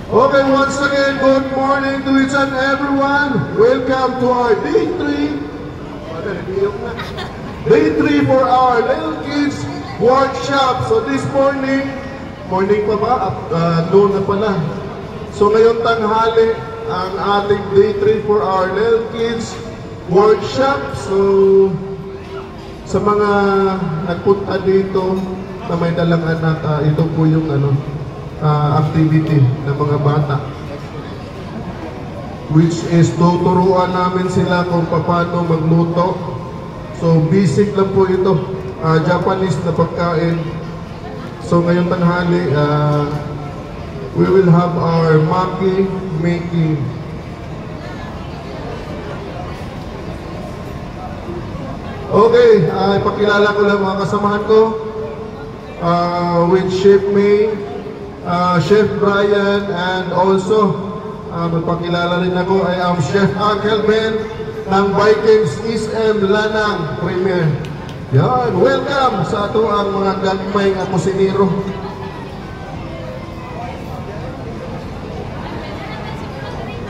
Okay, once again, good morning to each and everyone. Welcome to our day 3. Day 3 for our Little Kids Workshop. So this morning pa ba? Noon na pala. So ngayong tanghali, ang ating day 3 for our Little Kids Workshop. So sa mga nagpunta dito na may dalang anak, ito po yung activity ng mga bata, which is tuturuan namin sila kung paano magluto. So basic lang po ito, Japanese na pagkain. So ngayong tanghali, we will have our maki making. Okay, ipakilala ko lang mga kasamahan ko, with Chef May, Chef Brian, and also magpakilala rin ako, I am Chef Uncle Ben ng Vikings SM Lanang Premier. Yan, welcome sa ato ang mga gagmay nga kusinero.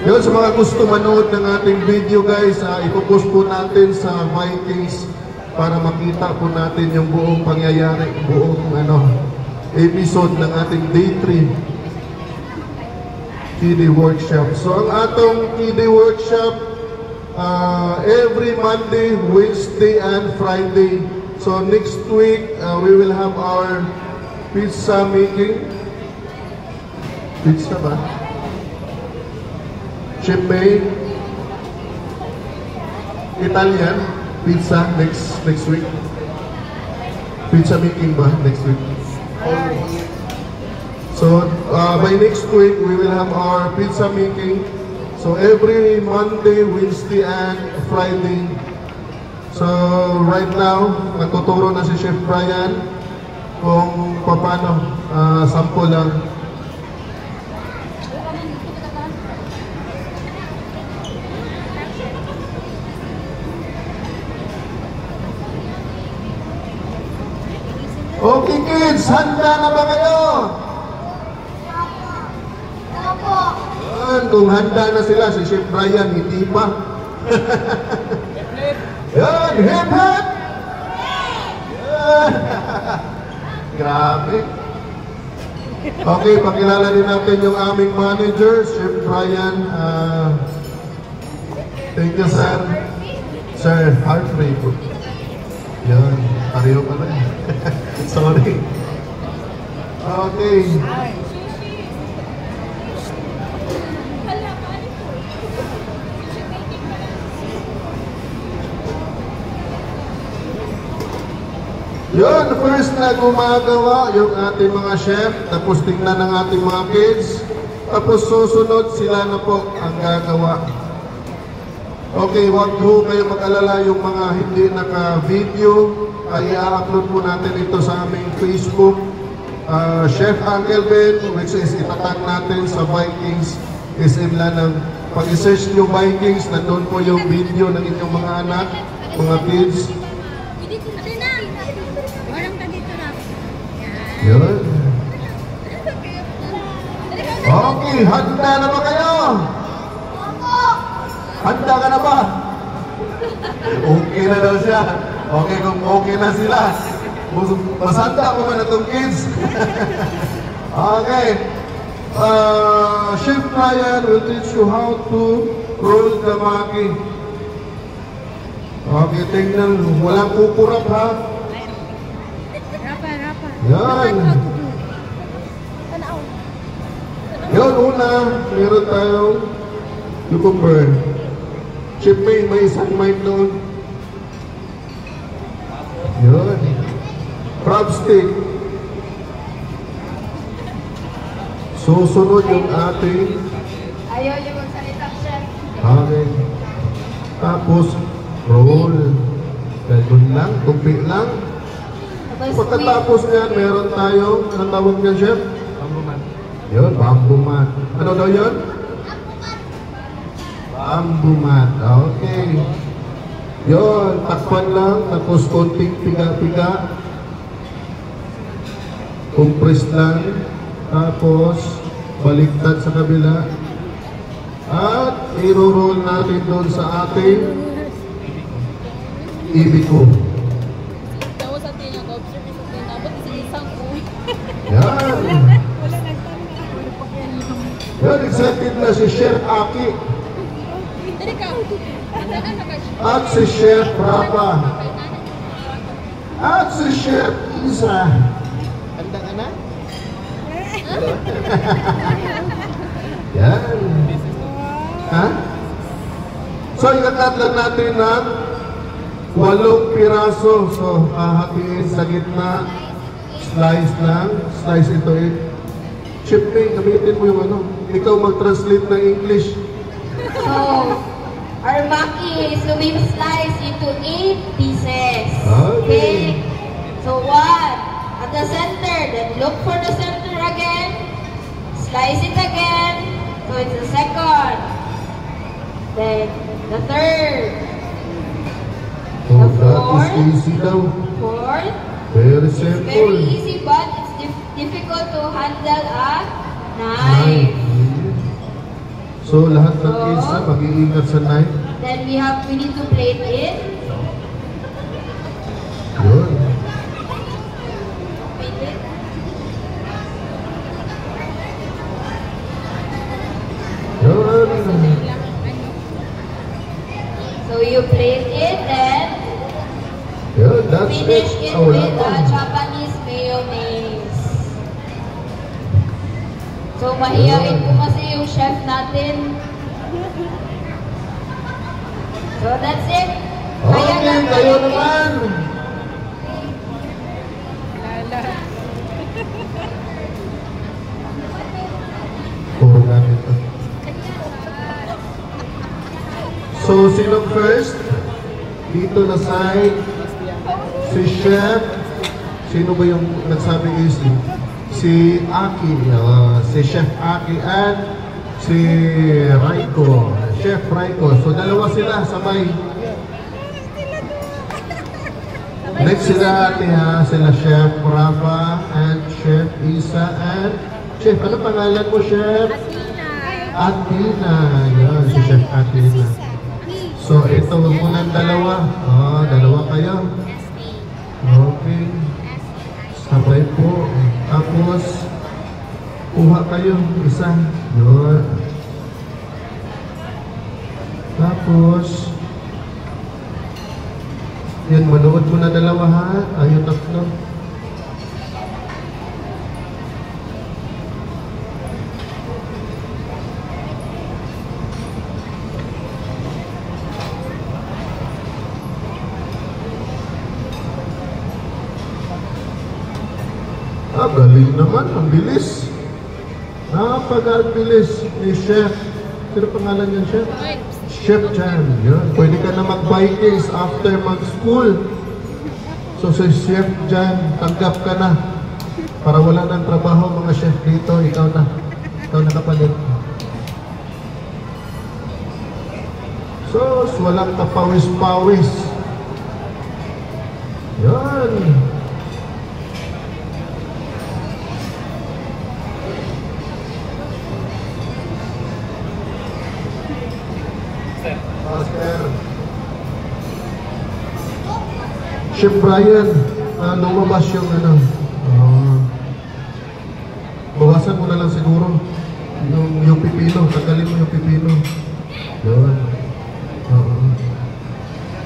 Yun, sa mga gusto manood ng ating video guys, ipopost po natin sa Vikings para makita po natin yung buong pangyayari, buong episode ng ating Day 3 Kiddie Workshop. So ang atong Kiddie Workshop, every Monday, Wednesday, and Friday. So next week, we will have our pizza making. Pizza ba? Chef May, Italian pizza next week. Pizza making ba next week? So by next week we will have our pizza making. So every Monday, Wednesday, and Friday. So right now nagtuturo na si Chef Brian kung paano, sample lang. Okay kids, handa na ba kayo? Opo. Kung handa na sila, si Chef Brian, hindi pa. Yan, hip hip! Grabe. Okay, pakilala din natin yung aming manager, Chef Brian. Thank you, sir. Sir, Hartley. Yan, pareho pala. Sorry. Okay. Yun, first na gumagawa yung ating mga chef, tapos tingnan ng ating mga kids, tapos susunod sila na po ang gagawa. Okay, wag po kayo mag-alala, yung mga hindi naka-video, ay i-upload po natin ito sa aming Facebook, Chef Uncle Ben, which is itatag natin sa Vikings SM Lanang. Pag i-search nyo Vikings, nandun po yung video ng inyong mga anak, mga kids. Yun. Okay, handa na ba kayo? Handa ka na ba? Okay na daw siya. Okay, kung okay na sila. Mas handa ko man itong kids. Okay. Chef Brian will teach you how to roll the maki. Okay, tingnan. Walang kukurap ha. Yan. Yun, una, meron tayong cucumber. Chef May, may isang mic doon. Yun. Crab stick. Susunod yung ating... Ayaw yung magsalita, chef. Okay. Tapos, roll. Ganun lang, tupi lang. Pagkatapos niyan, meron tayong, anong tawag niya, chef? Bamboo mat. Yun, bamboo mat. Ano daw yun? Bamboo mat. Okay. Yun, takpan lang, tapos konting piga-piga. Compress lang. Tapos, Baliktad sa kabila. At i-roll natin doon sa ating ibiko. Tawo sa tingin ako, observe sa tingin. Dapat isang ko. Yan. Yan, excited na si Chef Aki. Dali ka. At si Chef Rafa. At si Chef Isa. Handa ka na? Yan. Ha? So, ikakat lang natin ng 8 piraso. So, hahatiin sa gitna. Slice lang. Slice ito eh. Chef May, gamitin mo yung ano. Ikaw mag-translate ng English. So, our maki is to be sliced into 8 pieces. Okay. So, 1 at the center. Then look for the center again. Slice it again. So, it's the second. Then, the third. Oh, that is easy daw. Fourth. Very It's simple. very easy, but it's difficult to handle a knife. So, lahat ng isa, mag-iingat sa knife. Then we need to plate it. Yun. Plate it. Yun. So you plate it and Yun, that's finish it. it Oh, with wala pa. Japanese mayonnaise. So mahiyain po kasi yung chef natin. So that's it. Okay, lang kayo natin. naman. Puro namin ito. So, sino first? Dito na side. Si Chef. Sino ba yung nagsabi is? Si Aki. Si Chef Aki and si Raiko. Chef Raiko. So, dalawa sila sabay. Next sila ate ha. Sila Chef Rafa and Chef Isa and Chef, ano pangalan mo, Chef? Atina. Yan, si Chef Atina. So, ito muna dalawa. Dalawa kayo. Okay. Sabay po. Tapos, kuha kayo. Isa. Yun. Tapos, yan, manood mo na dalawa ha. Ayun, tatlo. Galing naman, ang bilis. Napag-bilis ni Chef. Sino pangalan niya, Chef? Chef Jan. Yan. Pwede ka na mag-Vikings after mag-school. So si Chef Jan, tanggap ka na. Para wala ng trabaho mga chef dito, ikaw na. Ikaw na kapalit. So, walang kapawis-pawis. Yan. Chef Brian, lumabas yung ano. Bawasan mo na lang siguro yung pipino, tanggalin mo yung pipino. Yun.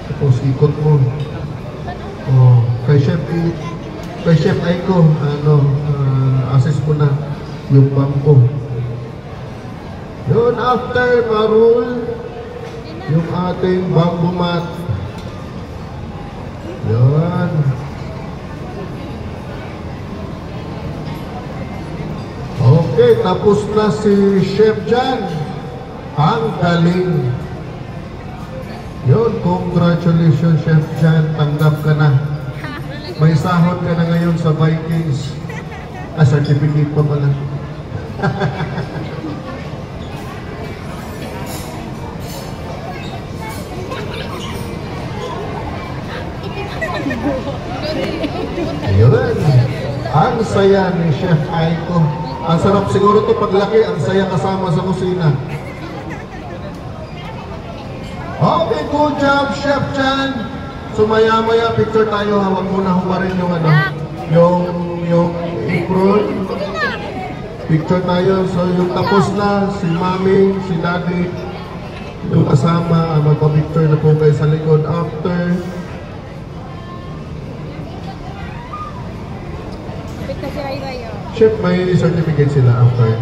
Tapos ikot mo. Kay Chef Aiko, assist mo na yung bangko. Yun, after ma-roll yung ating bamboo mat. Yun. Okay, tapos na si Chef Jan. Ang galing. Yun, congratulations Chef Jan. Tanggap ka na. May sahod ka na ngayon sa Vikings. Certificate pa pala. Ayun. Ang saya ni Chef Aiko Ang sarap siguro to paglaki, ang saya kasama sa kusina. Okay, good job, Chef Chan. So maya-maya picture tayo, hawak muna humarin yung ano, yung apron. Picture tayo, so yung tapos na, si Mami, si Daddy, yung kasama, magpa-picture na po kayo sa likod after. Chef, may certificate sila after.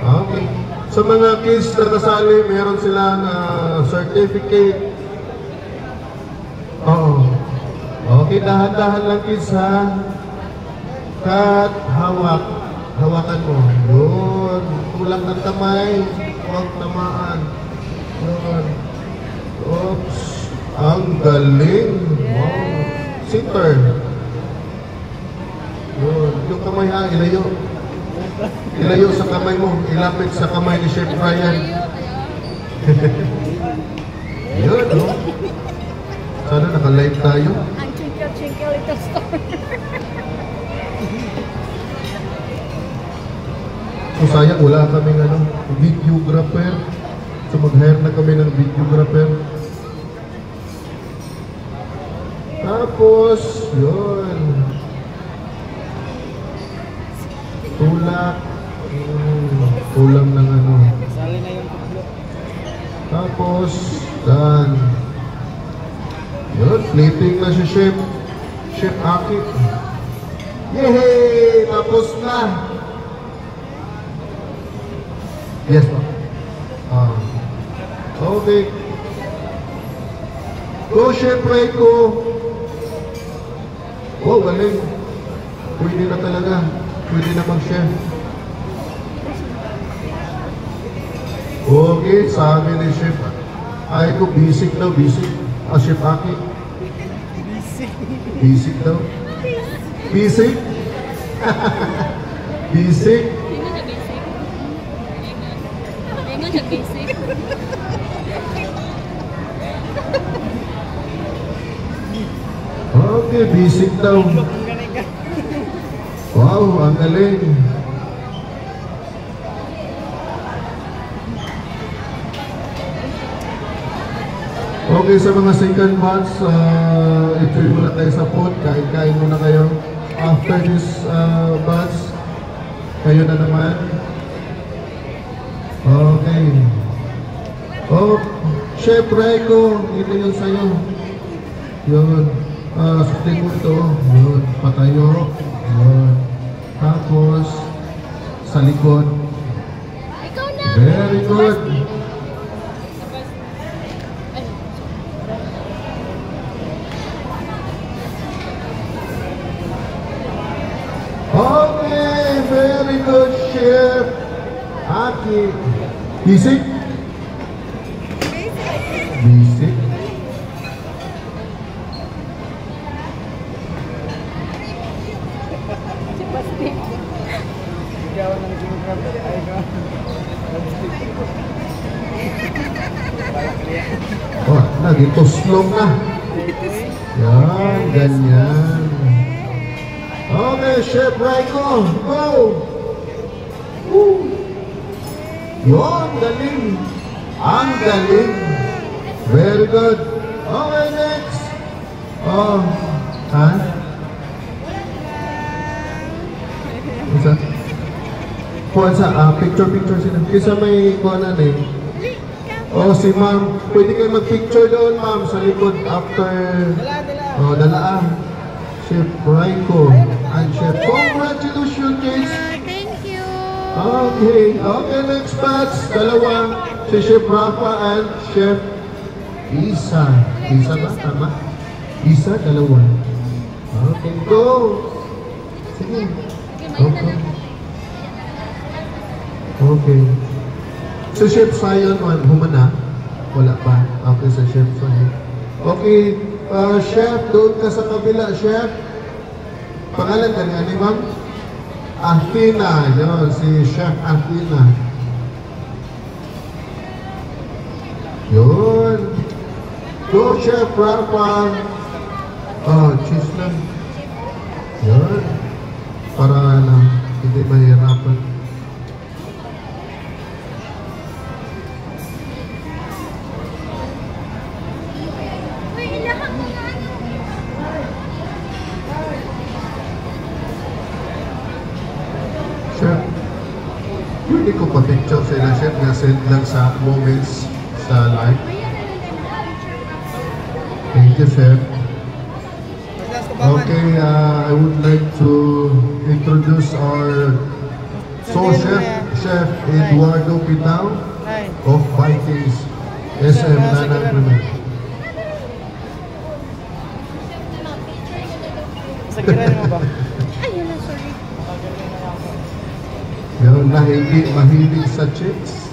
Okay. Sa mga kids na kasali, meron sila na certificate. Oo. Okay, dahan-dahan lang kids ha. Kat, hawak. Hawakan mo. Yun. Kulang ng kamay. Huwag tamaan. Yun. Oops. Ang galing. Wow. Sitter. Yun. Yung kamay ha, ilayo. Ilayo sa kamay mo. Ilapit sa kamay ni Chef Ryan. Yun, no? Sana naka-live tayo. Ang chinkle-chinkle ito store. So sayang, wala kaming ano, videographer. So mag-hire na kami ng videographer. Tapos, yun. Tulak. Ulam ng ano. Sali na yung tuklo. Tapos, dan. Yun, plating na si Chef. Chef Aki. Yehey! Tapos na. Yes, po. Okay. Go, Chef Reiko. Oh, galing. Pwede na talaga. Pwede na mag-chef. Okay, sabi ni Chef. Ay ko, basic daw, basic. Chef Aki. Basic daw. Basic? Basic? Hindi siya basic. Okay, basic daw. Wow, ang galing. Okay, sa mga second months, enjoy muna tayo sa food. Kain-kain muna kayo. After this batch, kayo na naman. Okay. Oh, Chef Reiko, ito yung sayo. Yun. Sustain mo ito. Yun. Patayo. Yun. Tapos, sa likod. Ikaw na! Very good. Okay, very good, Chef Aki. Basic? Basic. Ikaw na nag-grab. Ay, ikaw. Oh, lagi tuslong na. Yan, ganyan. Okay, Chef Reiko, go! Woo! Yun, galing. Ang galing. Very good. Okay, next. Oh, ha? Isa? Kuha sa, picture sila. Kisa may kuha na eh. Oh, si ma'am. Pwede kayo mag-picture doon, ma'am, sa likod after... Oh, dalaan. Chef Reiko and Chef. Congratulations, kids! Thank you! Okay, okay, next batch. Dalawa. Si Chef Rafa and Chef Isa. Isa ba? Tama? Isa, dalawa. Okay, go! Sige. Okay. Okay. Si Chef Sayon, humana? Wala pa. Okay, sa Chef Sayon. Okay, Chef, doon ka sa kabila, Chef. Pangalan ka niya ni ma'am? Athena. Yun, si Chef Athena. Yun. Go, Chef Rafa. Oh, cheese lang. Yun. Para na, hindi mahirapan. Pwede ko pa-picture sila, chef, na send lang sa moments sa live. Thank you, chef. Okay, I would like to introduce our sous chef, Chef Eduardo Pitao of Vikings SM Nanang Cremen. Sakiran mo ba? Yun na hindi mahilig sa chicks.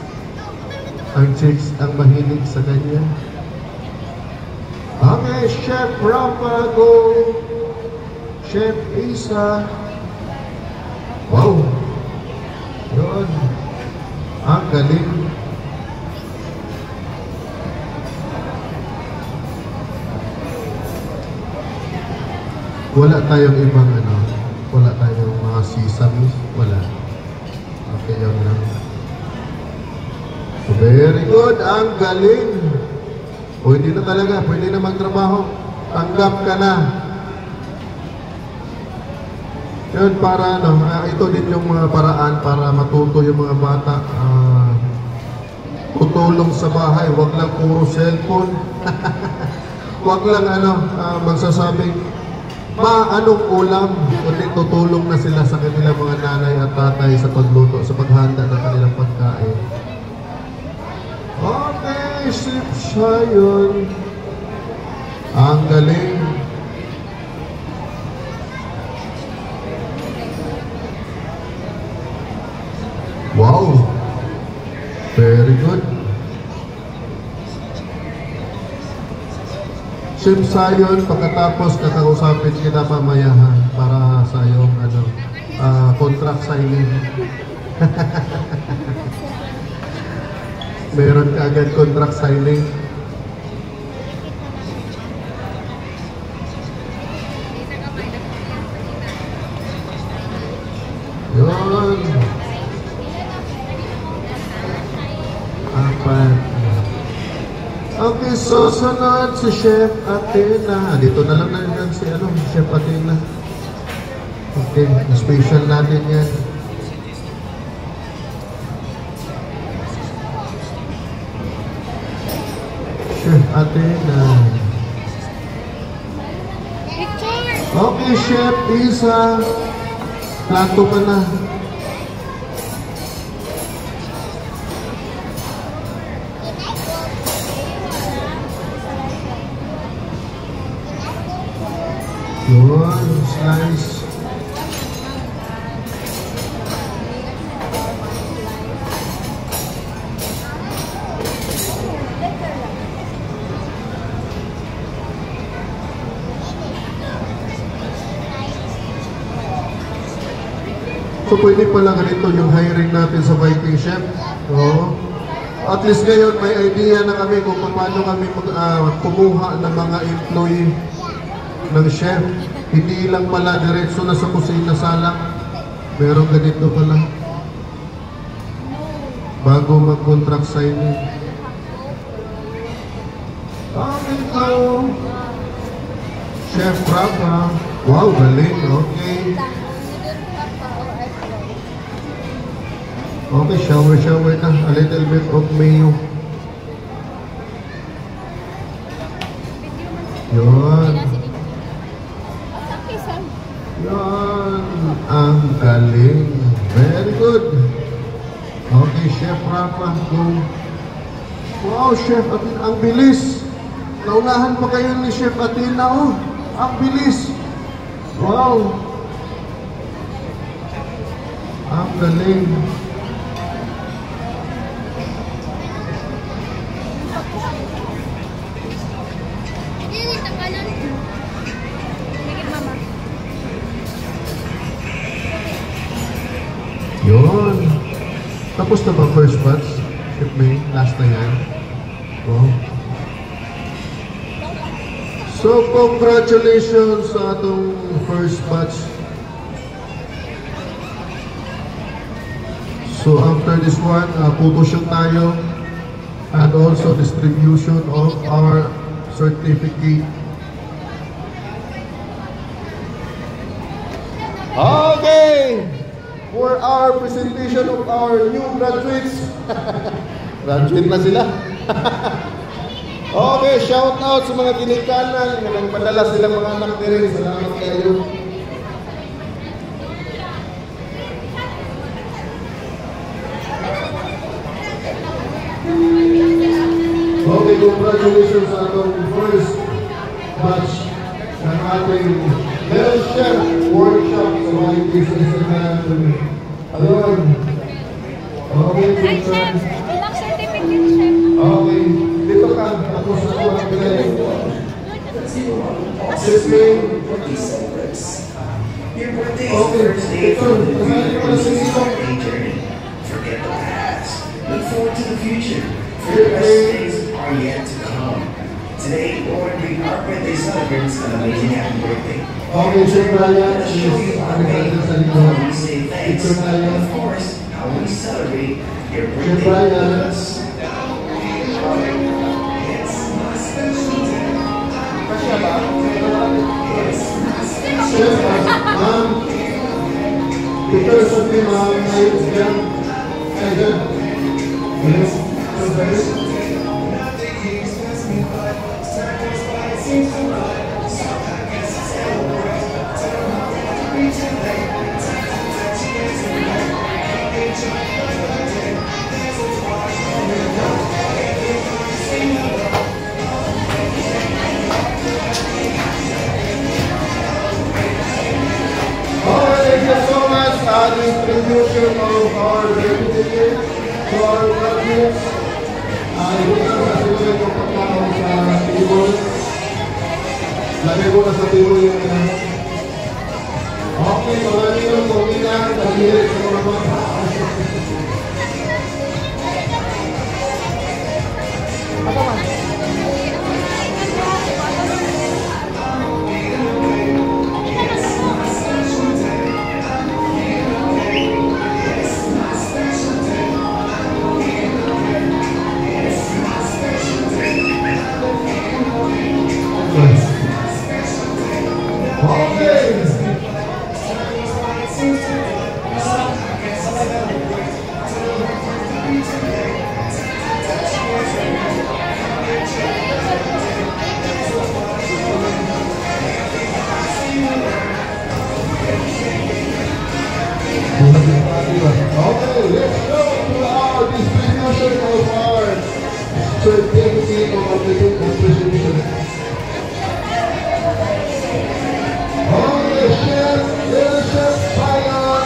Ang chicks ang mahilig sa kanya. Okay, Chef Rafa, go! Chef Isa. Wow! Yun. Ang galing. Wala tayong ibang wala tayong mga sesame. Wala. Okay, yun lang. So, very good. Ang galing. Pwede na talaga. Pwede na magtrabaho. Tanggap ka na. Yun, para ito din yung mga paraan para matuto yung mga bata. Tutulong sa bahay. Huwag lang puro cellphone. Huwag lang magsasabing anong ulam, kundi tutulong na sila sa kanilang mga nanay at tatay sa pagluto, sa paghanda ng kanilang pagkain. Okay, sip siya yun. Ang galing. Wow! Very good. Chef Sayon, pagkatapos kakausapin kita mamaya para sa iyong contract signing. Meron ka agad contract signing. Yun. Apat. Okay, so sunod si Chef Athena. Dito na lang nandiyan si Chef Athena. Okay, special natin yan. Chef Athena. Okay, Chef Isa. Plato ka na. Yun, slice. So pwede pala ganito yung hiring natin sa Viking Chef. So, at least ngayon may idea na kami kung paano kami kumuha ng mga employee ng chef. Hindi lang pala diretso na sa kusina sala. Meron ganito pala. Bago mag-contract signing. Okay ko. Chef Rafa. Wow, galing. Okay. Okay, shower na. A little bit of mayo. Yun. Yan, ang galing. Very good. Okay, Chef Rafa, go. Wow, Chef Athena, ang bilis. Naunahan pa kayo ni Chef Athena, oh. Ang bilis. Wow. Ang galing. Yun. Tapos na ba first batch? Chef May, last na yan. Wow. So, congratulations sa atong first batch. So, after this one, photoshoot tayo and also distribution of our certificate. Okay! for our presentation of our new graduates. Graduate na sila. Okay, shout out sa mga ginikanan na nagpadala silang mga anak din. Salamat kayo. Okay, congratulations sa atong first batch ng ating health chef workshop sa mga business natin. Ayun. Okay, Chef! Walang certificate, Chef. okay. Dito ka, tapos na ako ang pinay. Sisling. Your birthday is Okay, Thursday ito. for the Kasali ko na si Ito. birthday journey. Forget the past. Look forward to the future. For the best days are yet to come. Today, Lord, we our birthday celebrants an amazing happy birthday. Okay, Chef Brian. Let's show you our way, Sa how likod. we say thanks, Ito na and yan. of course, how we celebrate your Chef birthday Brian. with us. Chef, ma'am. Ito sa ating mga ngayon dyan. Ay, dyan. Ayun. So, guys. Thank you so much for the distribution of our certificate to our graduates. Hindi na sa sila yung pagkakaw sa table. Lagay ko na sa table yung okay, maraming yung kumilang dahil sa mga okay. Okay, let's go to our distribution of our certificate of appreciation. Okay, Chef, little Chef Fire.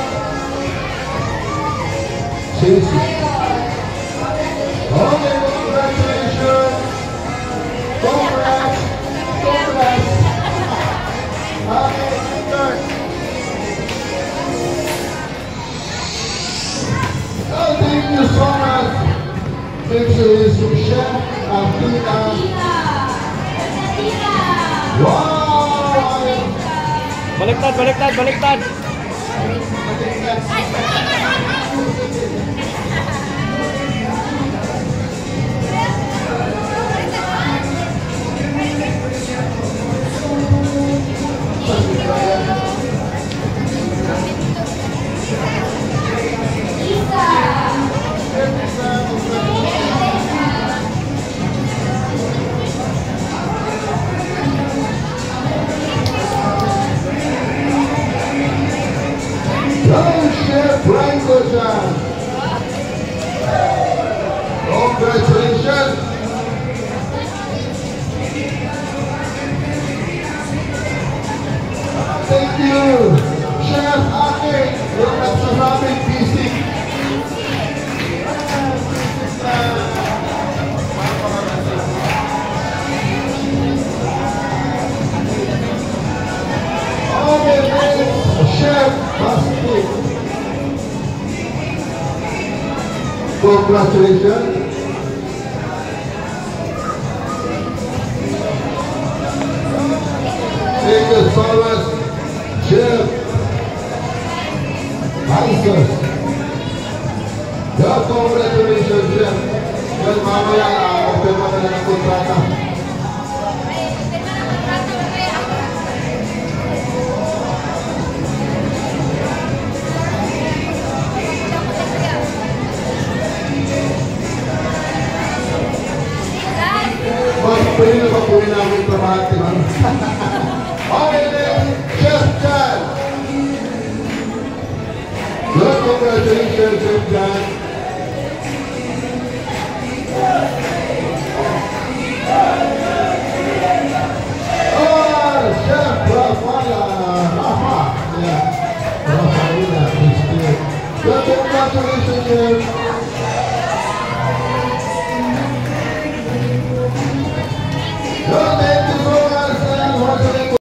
Chasey. Okay, congratulations. Congrats. Congrats. Okay, start. Oh, thank you so much. Next is Chef Athena. Wow! Baliktad, baliktad, baliktad. Young Chef Brian Goshan. Congratulations. Thank you. Chef Ake, yung nagsasabing bisik. Okay, next, Chef Basti. Congratulations. Thank you so much, Chef Isis. Yeah, congratulations, Chef. Yan, mamaya, pirma na ng kontrata. automatic. Okay, Chef Jan. Good, congratulations, Chef Jan. Oh, Chef Rafaela. Yeah. Rafaela, Christine. Good, congratulations, Chef.